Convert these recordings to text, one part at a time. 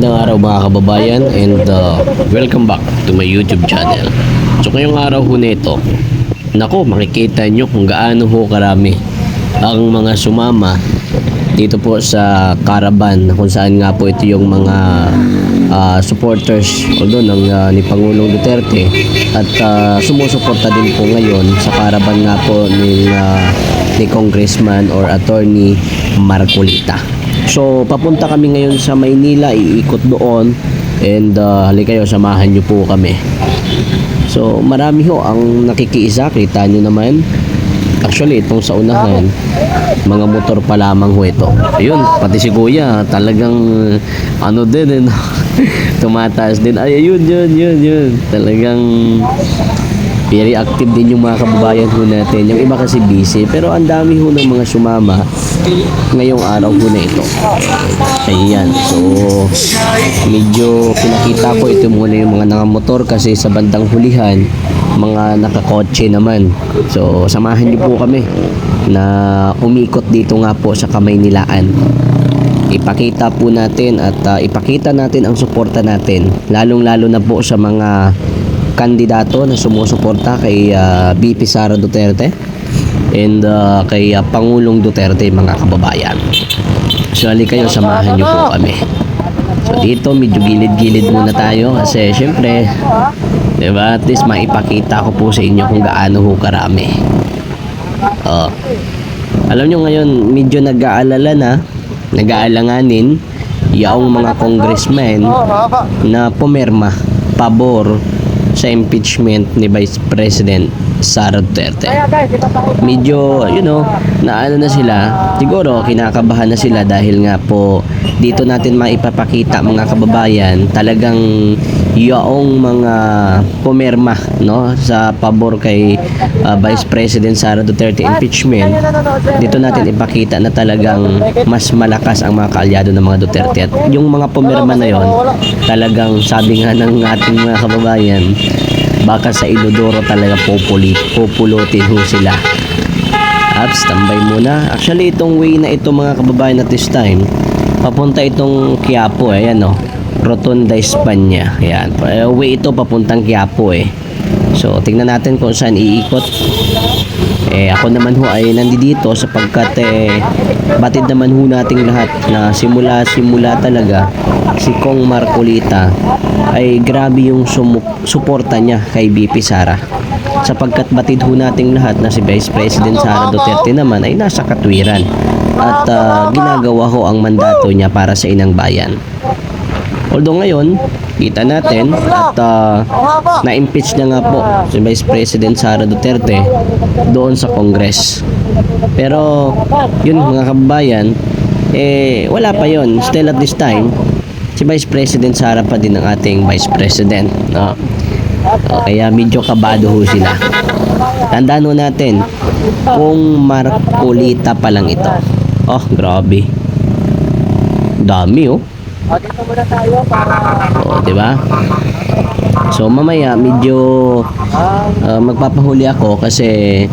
Magandang araw mga kababayan and welcome back to my YouTube channel. So ngayong araw ho nito, nako, makikita nyo kung gaano ho karami ang mga sumama dito po sa caravan kung saan nga po ito yung mga supporters ni Pangulong Duterte at sumusuporta din po ngayon sa caravan nga po ni Congressman or Attorney Marcolita. So papunta kami ngayon sa Maynila, iikot doon and halika kayo, samahan nyo po kami. So marami ho ang nakikiisa, kita nyo naman. Actually itong sa unahan, mga motor pa lamang ho ito. Ayun, pati si kuya talagang ano din tumataas din. Ay, yun talagang very active din yung mga kababayan ho natin. Yung iba kasi busy, pero ang dami ho ng mga sumama ngayong araw ho na ito. Ayan, so medyo pinakita ko ito muna yung mga nangamotor kasi sa bandang hulihan mga nakakotse naman. So samahan niyo po kami na umikot dito nga po sa Kamaynilaan. Ipakita po natin at ipakita natin ang suporta natin, lalong-lalo na po sa mga kandidato na sumusuporta kay VP Sara Duterte and kay Pangulong Duterte, mga kababayan. So halika kayo, samahan niyo po kami. So dito medyo gilid-gilid muna tayo kasi syempre, diba, at least maipakita ko po sa inyo kung gaano ho karami. Alam nyo ngayon, medyo nag-aalanganin yung mga congressmen na pumirma pabor sa impeachment ni Vice President Sara Duterte. Medyo, naano na sila, siguro kinakabahan na sila dahil nga po dito natin maipapakita, mga kababayan, talagang yung mga pumirma sa pabor kay Vice President Sara Duterte impeachment. Dito natin ipakita na talagang mas malakas ang mga kaalyado ng mga Duterte, at yung mga pumirma na yon talagang sabi nga ng ating mga kababayan, baka sa inodoro talaga pupulutin ho sila. Standby muna. Actually itong way na ito, mga kababayan, at this time papunta itong Quiapo, ayan Rotonda España. Ayan, way ito papuntang Quiapo So tingnan natin kung saan iikot. Ako naman ho ay nandito sapagkat batid naman ho nating lahat na simula talaga si Kong Marcolita ay grabe yung suporta niya kay VP Sara, sapagkat batid ho nating lahat na si Vice President Sara Duterte naman ay nasa katwiran at ginagawa ho ang mandato niya para sa inang bayan. Although ngayon, kita natin at na-impeach na nga po si Vice President Sara Duterte doon sa Congress. Pero yun, mga kababayan, wala pa yon. Still at this time, si Vice President Sara pa din ang ating Vice President. Kaya medyo kabado ho sila. Tandaan ho natin, kung Marcolita pa lang ito. Grabe. Dami Dito muna tayo para diba? So mamaya medyo magpapahuli ako kasi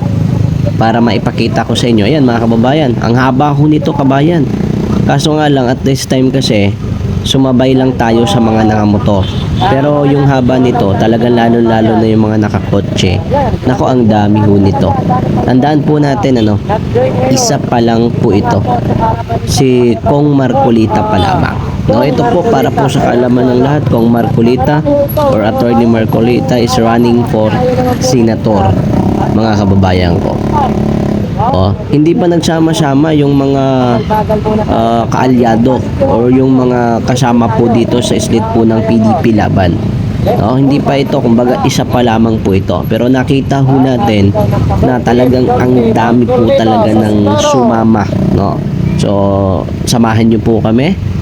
para maipakita ko sa inyo. Ayan, mga kababayan, ang haba ho nito, kabayan. Kaso nga lang, at this time kasi sumabay lang tayo sa mga nangamotor. Pero yung haba nito, talagang lalo-lalo na yung mga nakakotse. Nako, ang dami ho nito. Tandaan po natin, isa pa lang po ito. Si Kong Marcolita pa lamang. Ito po para po sa kaalaman ng lahat, Kong Marcolita or Attorney Marcolita is running for senator, mga kababayan ko. Hindi pa nagsama-sama yung mga kaalyado or yung mga kasama po dito sa slit po ng PDP laban. Hindi pa ito, kumbaga isa pa lamang po ito. Pero nakita ho natin na talagang ang dami po talaga ng sumama. So samahan nyo po kami.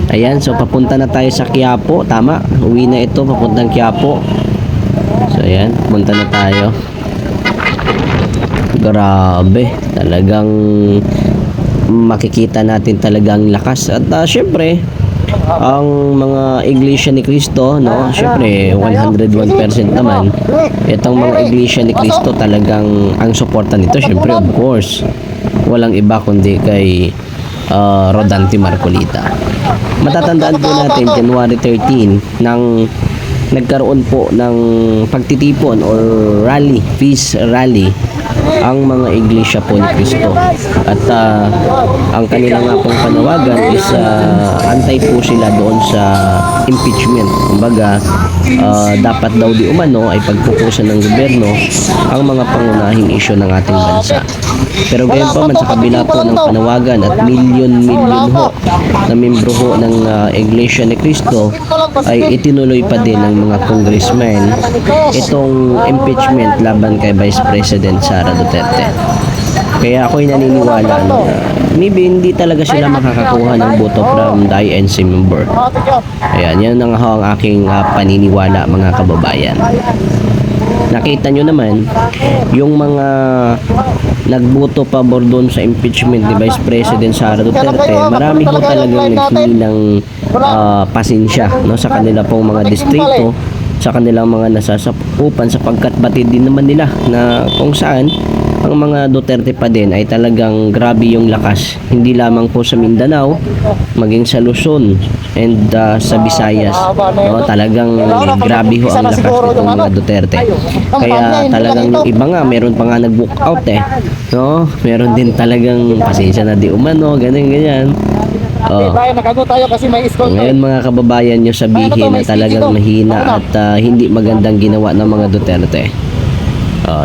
Ayan, so papunta na tayo sa Quiapo. Tama, uwi na ito papuntang Quiapo. So ayan, punta na tayo. Grabe, talagang makikita natin talagang lakas. At syempre, ang mga Iglesia ni Cristo, syempre 101% naman itong mga Iglesia ni Cristo, talagang ang suporta nito, syempre of course walang iba kundi kay Rodante Marcolita. Matatandaan po natin, January 13, nang nagkaroon po ng pagtitipon or rally, peace rally, ang mga iglesia po ni Cristo. At ang kanilang nga pong panawagan is antay po sila doon sa impeachment. Kumbaga, dapat daw di umano ay pagpupusan ng gobyerno ang mga pangunahing isyu ng ating bansa. Pero gayon pa man, sa kabila po ng panawagan at milyon-milyon ho na membro ho ng Iglesia ni Cristo, ay itinuloy pa din ng mga congressmen itong impeachment laban kay Vice President Sara Duterte. Kaya ako'y naniniwala na maybe hindi talaga sila makakakuha ng boto from the INC member. Ayan, yan ang aking paniniwala, mga kababayan. Nakita nyo naman yung mga nagboto pabor doon sa impeachment ni Vice President Sara Duterte. Marami ho talagang naghingi ng pasensya, no, sa kanila pong mga distrito, sa kanilang mga nasasakupan, sapagkat batid din naman nila na kung saan ang mga Duterte pa din ay talagang grabe yung lakas, hindi lamang po sa Mindanao, maging sa Luzon and sa Visayas, no, talagang grabe ho ang lakas nitong mga Duterte. Kaya talagang yung iba nga meron pa nga nag-book out no, meron din talagang pasensya na di umano, ganyan. Ngayon mga kababayan nyo, sabihin na talagang mahina at hindi magandang ginawa ng mga Duterte.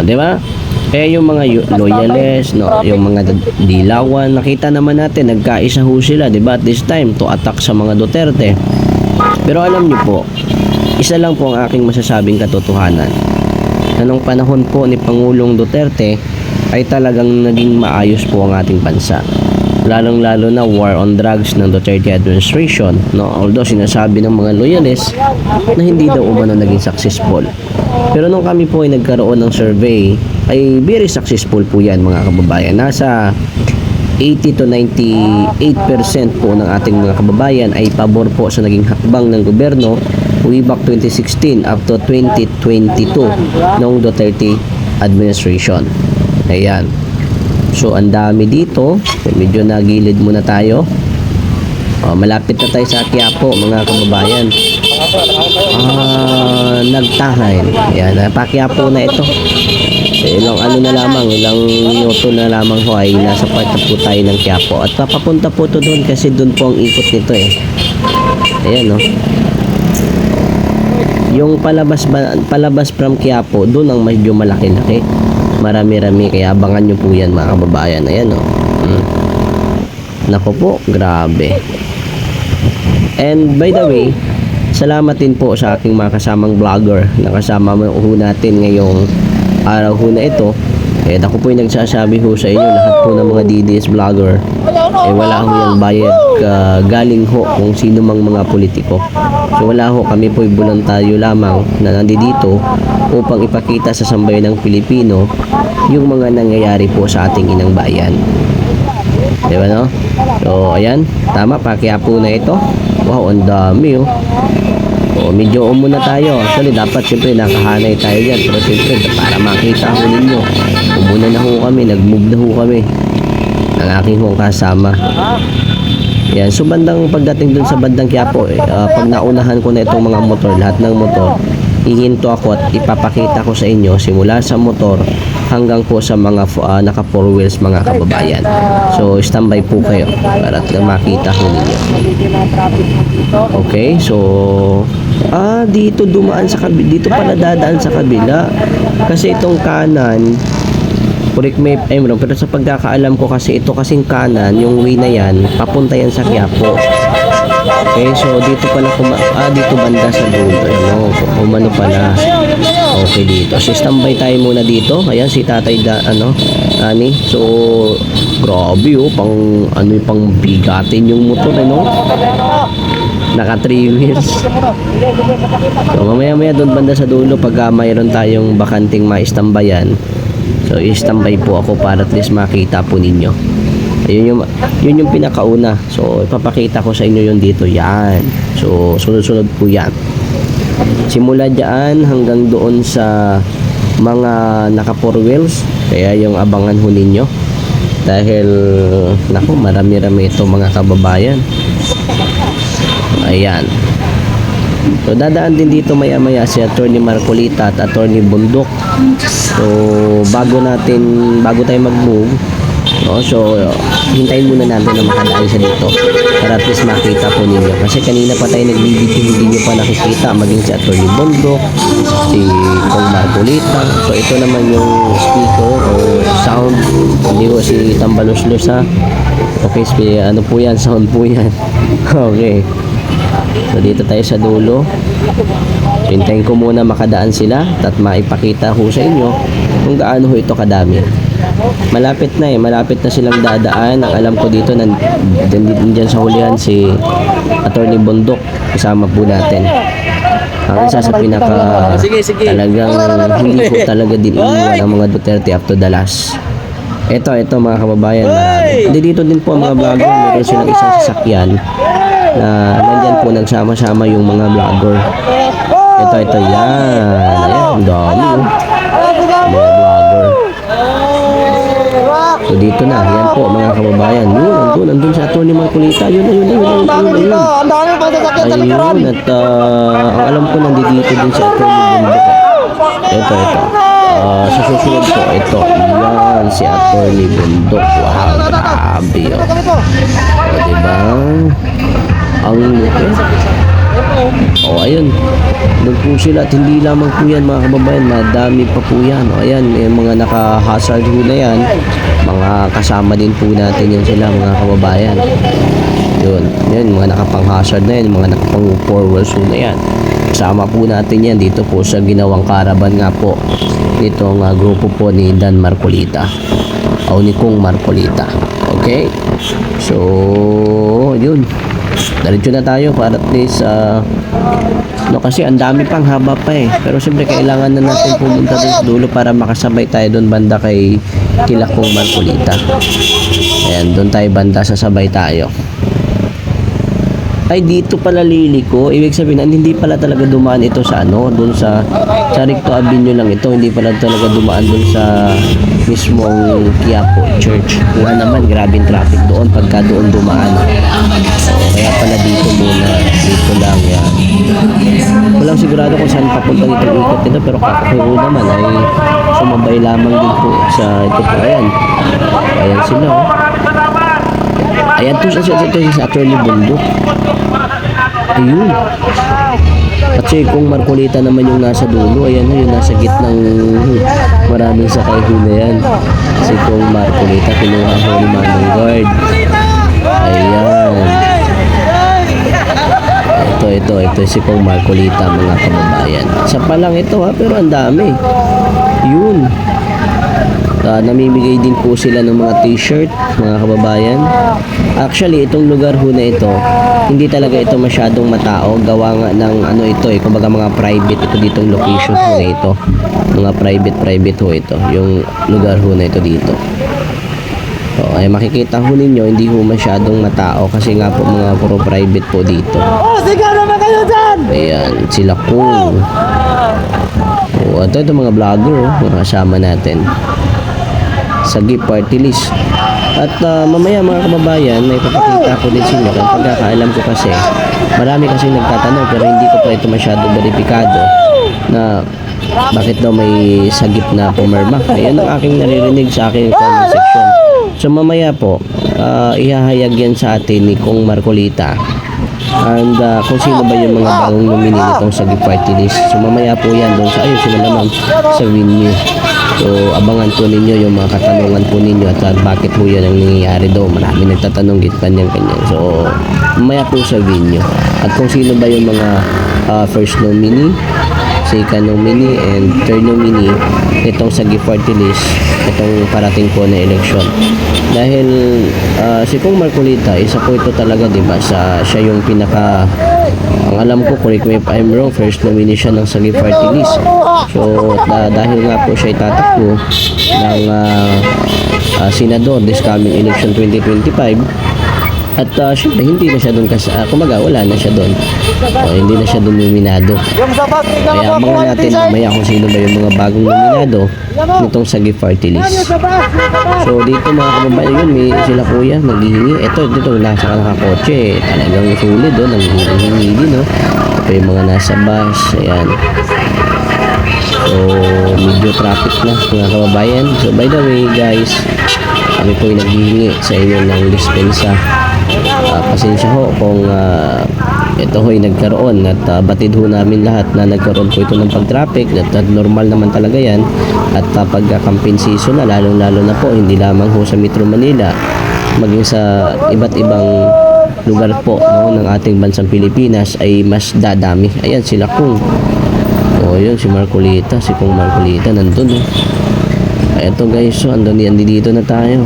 Di ba? Kaya yung mga loyalists, no, yung mga dilawan, nakita naman natin, nagkaisa ho sila, di ba, at this time, to attack sa mga Duterte. Pero alam niyo po, isa lang po ang aking masasabing katotohanan. Anong panahon po ni Pangulong Duterte ay talagang naging maayos po ang ating bansa. Lalong-lalo na war on drugs ng Duterte administration, no? Although sinasabi ng mga loyalists na hindi daw umano naging successful. Pero nung kami po ay nagkaroon ng survey, ay very successful po yan, mga kababayan. Nasa 80 to 98% po ng ating mga kababayan ay pabor po sa naging hakbang ng gobyerno way back 2016 up to 2022 ng Duterte administration. Ayan. So, ang dami dito. Medyo nagilid muna tayo. Malapit na tayo sa Quiapo, mga kababayan. Nagtahay. Ayan, pa-Quiapo na ito. Ilang ano na lamang, ilang minuto na lamang ho ay nasa part na po tayo ng Quiapo. At papapunta po to doon kasi doon po ang ikot nito Ayan, no. Yung palabas from Quiapo, doon ang medyo malaki-laki. Marami-rami, kaya abangan nyo po yan, mga kababayan. Ayan, no. Nako po, grabe. And by the way, salamat din po sa aking mga kasamang vlogger na kasama mo natin ngayong araw ho na ito. Ako po yung nagsasabi ho sa inyo, lahat po ng mga DDS vlogger wala ho yung bayad galing ho kung sino mang mga politiko. So wala ho, kami po yung voluntaryo lamang na nandito upang ipakita sa sambayan ng Pilipino yung mga nangyayari po sa ating inang bayan. Diba, no? So ayan, tama, pa-Quiapo na ito. Wow, ang dami medyo muna tayo. Actually, dapat siyempre nakahanay tayo dyan. Pero siyempre, para makita ho ninyo, umuna na ho kami, nag-move na ho kami. Ang aking hong kasama. Yan. So, pagdating dun sa bandang Quiapo, pag naunahan ko na itong mga motor, lahat ng motor, hihinto ako at ipapakita ko sa inyo simula sa motor hanggang po sa mga naka 4 wheels, mga kababayan. So standby po kayo para makita ko ninyo. Okay, so dito dumaan sa kabila, dito pala dadaan sa kabila kasi itong kanan, correct me if I'm wrong, pero sa pagkakaalam ko kasi ito kasing kanan, yung way na yan papunta yan sa Quiapo. Okay, so dito pala dito banda sa dulo, umano pala. Okay, dito. So standby tayo muna dito. Ayan si Tatay Ani. So grabe pang bigatin yung motor, Naka 3 wheels. So mamaya doon banda sa dulo pag mayroon tayong bakanting maistambayan. So i-standby po ako para at least makita po ninyo. Yun yung pinakauna. So ipapakita ko sa inyo yung dito. Yan. So sunod-sunod po yan. Simula dyan hanggang doon sa mga naka 4 wheels. Kaya yung abangan ho ninyo. Dahil naku, marami-rami ito, mga kababayan. Ayan. So dadaan din dito maya-maya si Attorney Marcolita at Attorney Bundok. So bago tayo mag-move, no? So hintayin muna natin na makadaan siya dito para at least makita po ninyo. Kasi kanina pa tayo nag-video, hindi nyo pa nakikita maging si Attorney Bundok, si Kong Marcolita. So ito naman yung speaker o sound, hindi ko si Tambalos-los ha. Okay, ano po yan, sound po yan. Okay. So dito tayo sa dulo. So hintayin ko muna makadaan sila at maipakita ko sa inyo kung gaano ho ito kadami. Malapit na silang dadaan. Ang alam ko dito nandiyan sa hulihan si Attorney Bundok, kasama po natin. Ang isa sa pinaka talagang hindi ko talaga din iwan ang mga Duterte up to the last. Ito mga kababayan, marami. Dito din po ang mga vlogger, meron silang isang sasakyan na nandyan po nagsama-sama yung mga vlogger. Ito yan. Ayan, ang dami mga vlogger. So dito na, yan po mga kababayan. Nandun sa Attorney Marcolita. Ayun. Ang dami pa sasakyan sa likuran. Ayun, at ang alam ko nandito din si Attorney Bundok. Ito. Sa susunod po, ito. Yan, si Attorney Bundok. Wow, grabe yun. O, diba? Ang ayun. Doon po sila at hindi lamang po yan mga kababayan, madami pa po yan. O ayan, yung mga naka-hazard ho na yan, mga kasama din po natin yan sila mga kababayan. Yun, mga nakapang-hazard na yan, mga nakapang-4 wheels ho na yan. Kasama po natin yan dito po sa ginawang caravan nga po. Itong grupo po ni Dan Marcolita o ni Kong Marcolita. Okay? So, yun. Diretso na tayo para at least kasi ang dami pang haba pa eh. Pero siyempre kailangan na natin pumunta doon sa dulo para makasabay tayo doon banda kay kila Kong Marcolita. Ayan, doon tayo banda, sasabay tayo. Ay, dito pala liliko. Ibig sabihin, hindi pala talaga dumaan ito sa doon sa Recto Avenue lang ito. Hindi pala talaga dumaan doon sa mismong Quiapo Church. Kaya naman, grabing traffic doon pagka doon dumaan. So, kaya pala dito muna. Dito lang yan. Walang sigurado kung saan papunta dito ikot nito, pero kakakuho naman ay sumabay lamang din po sa ito po. Ayan. Ayan sila. Ayan to sa Attorney Bundok. Ayun. At si Kong Marcolita naman yung nasa dulo. Ayan yung nasa gitnang maraming sakay na yan. Si Kong Marcolita kinuha ko ni Manong Guard. Ayan. Ito si Kong Marcolita mga kababayan. Isa pa lang ito pero ang dami. Yun. Namimigay din po sila ng mga t-shirt mga kababayan. Actually itong lugar ho na ito, hindi talaga ito masyadong matao, gawa nga ng ito kumbaga mga private ito ditong location ho na ito, mga private ho ito yung lugar ho na ito dito. So ay makikita ho ninyo hindi ho masyadong matao kasi nga po mga puro private po dito. Sigaw naman kayo dyan! Ayan sila Kong. Ito mga vlogger mga kasama natin sa gift party list. At mamaya mga kababayan, may papakita ko din sa inyo. Kaya pagkakaalam ko kasi, marami kasi nagtatanong pero hindi ko pa ito masyado verifikado na bakit daw may sagip na pumirma. Ayan ang aking naririnig sa aking comment section. So mamaya po, ihahayag yan sa atin ni Kong Marcolita. And kung sino ba yung mga bagong nomini nitong sa gift party list. So mamaya po yan doon sa sila naman sa venue. So abangan po ninyo yung mga katanungan po ninyo at bakit po yan ang nangyayari daw. Marami nagtatanong git kanyang-kanyang. So mamaya po sa venue. At kung sino ba yung mga first nominee, second nominee, and third nominee itong sa gift party list, itong parating po na election. Dahil si Kong Marcolita, isa po ito talaga, diba? Siya yung pinaka, ang alam ko, correct me if I'm wrong, first nominee siya ng sa gift party list. So, dahil nga po siya itatakbo ng senador this coming election 2025, At syempre, hindi na siya doon kumaga, wala na siya doon. Hindi na siya doon nominado. Yung sa battery na Kaya nakuha abangan ni natin Tisay. mamaya kung sino ba yung mga bagong nominado nitong sa gift party Yan yung list. sa bus, yung sa bus. So dito mga kababayan yun, may sila kuya naghihingi. Dito nasa nakakotse, talagang sulit doon, naghihingi din no. Ito yung mga nasa bus, ayan. So medyo traffic na mga kababayan. So by the way guys, kami po yung naghihingi sa inyo ng dispensa. Pasensya ho kung ito ho'y nagkaroon at batid ho namin lahat na nagkaroon po ito ng pag-traffic at normal naman talaga yan at pag campaign season na lalo na po hindi lamang ho sa Metro Manila maging sa iba't ibang lugar po no, ng ating bansang Pilipinas ay mas dadami. Ayan sila Kung yun si Marcolita, si Kung Marcolita nandun eto guys, so andun dito na tayo.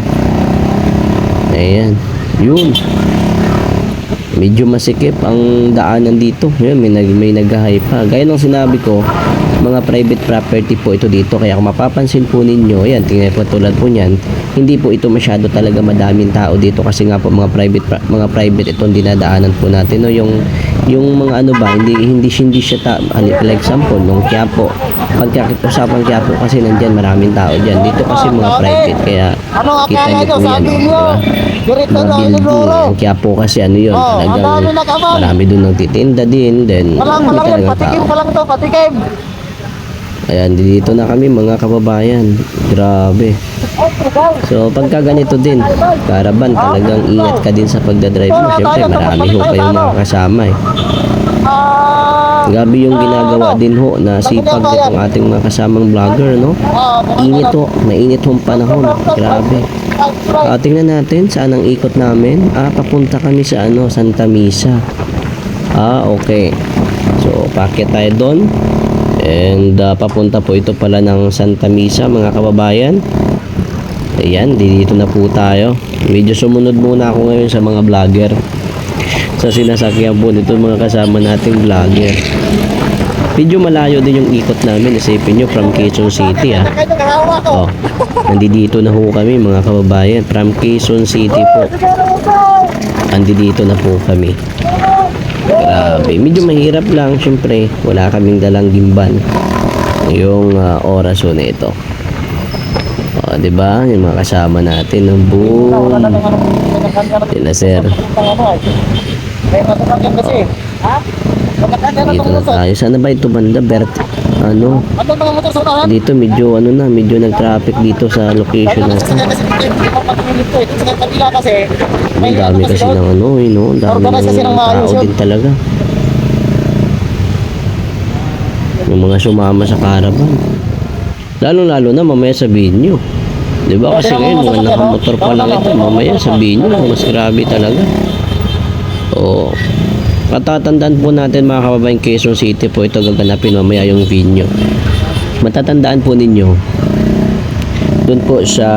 Ayan yun, medyo masikip ang daanan dito. Yun, may nag-high pa. Gaya ng sinabi ko, mga private property po ito dito. Kaya kung mapapansin po ninyo, ayan, tingnan po tulad po niyan, hindi po ito masyado talaga madaming tao dito kasi nga po mga private itong dinadaanan po natin. No? Yung mga ano ba, hindi siya like example, nung Quiapo. Pagkakipusapang Quiapo kasi nandyan maraming tao dyan. Dito kasi mga private, kaya Ano kita akala niyo nyo, po yan. sabi Di nyo? ba? Dirito Mga na yung building, loro. ang Quiapo kasi ano yun, ang talagang dami nakaman. marami doon nagtitinda din, then Walang may yan, talagang patikim tao. pa lang to, patikim. Ayan, dito na kami mga kababayan. Grabe. So, pagka ganito din, caravan, talagang ingat ka din sa pagdadrive mo. Siyempre, marami ho kayong mga kasama eh. Grabe yung ginagawa din ho na sipag nitong ating mga kasamang vlogger, no? Init ho, mainit ho ang panahon. Grabe. Tingnan natin saan ang ikot namin. Papunta kami sa Santa Misa. Okay. So, packet tayo doon. And papunta po ito pala ng Santa Misa mga kababayan. Ayan, dito na po tayo. Medyo sumunod muna ako ngayon sa mga vlogger. Sa sinasakyan po nito mga kasama nating vlogger. Medyo malayo din yung ikot namin. Isipin nyo from Quezon City nandito na ho kami mga kababayan. From Quezon City po. Nandito na po kami. Grabe, medyo mahirap lang syempre, wala kaming dalang gimbal yung oras na ito. Di ba? Yung mga kasama natin ng boom. Sila sir. Dito na tayo. Sana ba ito banda, Bert? Dito medyo medyo nag-traffic dito sa location natin. Ang dami kasi ng ang dami ng tao din talaga. Yung mga sumama sa caravan. Lalo na mamaya sabihin nyo. Diba kasi ngayon mga nakamotor pa lang ito. Mamaya sabihin nyo mas grabe talaga. Patatandaan po natin mga kababayan, Quezon City po ito gaganapin mamaya yung video. Matatandaan po ninyo doon po sa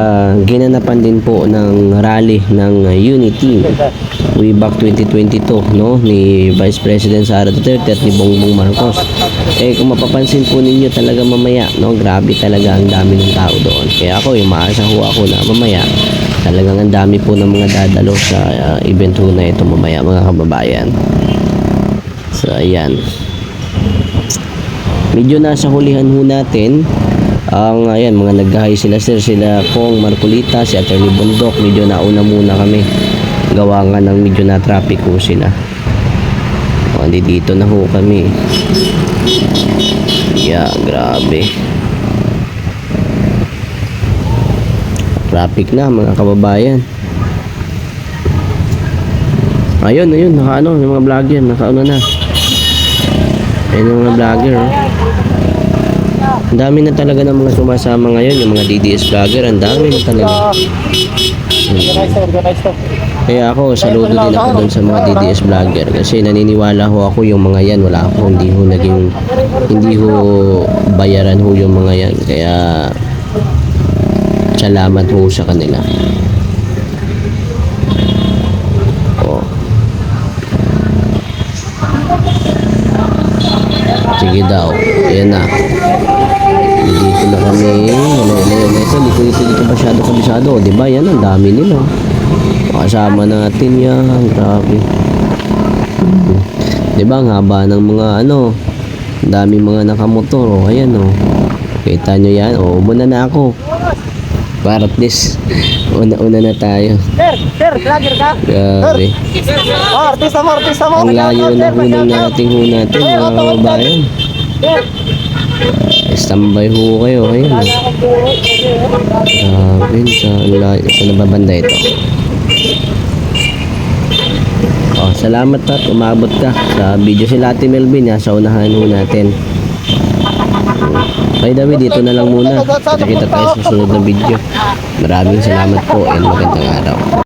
ginanapan din po ng rally ng Unity way back 2022 ni Vice President Sara Duterte at ni Bongbong Marcos. Kung mapapansin po ninyo talaga mamaya grabe talaga ang dami ng tao doon. Kaya ako maasa ho ako na mamaya talagang ang dami po ng mga dadalo sa event ho na ito mamaya mga kababayan. So ayan, medyo nasa hulihan ho natin ang mga nag-hi sila Kung Marcolita, si Attorney Bundok. Medyo nauna muna kami gawa nga ng medyo na traffic ho sila. Dito na ho kami. Grabe traffic na mga kababayan. Ayun nakaano yung mga vlogger, nakaano na. Ayun yung mga vlogger Ang dami na talaga ng mga sumasama ngayon, yung mga DDS vlogger, ang dami na talaga. Kaya ako, saludo din ako doon sa mga DDS vlogger kasi naniniwala ho ako yung mga yan, hindi ho bayaran ho yung mga yan. Kaya salamat ho sa kanila. Sige daw, ayan na. Dito na kami. Ito, dito masyado kabisado. Diba? Yan, ang dami nila. Kasama natin yan. Grabe. Diba ang haba ng mga ano, ang daming mga nakamotor. O, ayan o. Kita nyo yan. O, muna na ako. Para at least, una-una na tayo. Sir, vlogger ka? Grabe. Oh, artista mo. Ang layo na hunang natin mga kababayan. Sir, Standby ho kayo. Ayan o. Grabe. Sa nababanda ito. Oh, salamat Pat, umabot ka sa video si Ate Melvin sa unahan ho natin. By the way, dito na lang muna. Nakita tayo sa susunod na video. Maraming salamat po and magandang araw.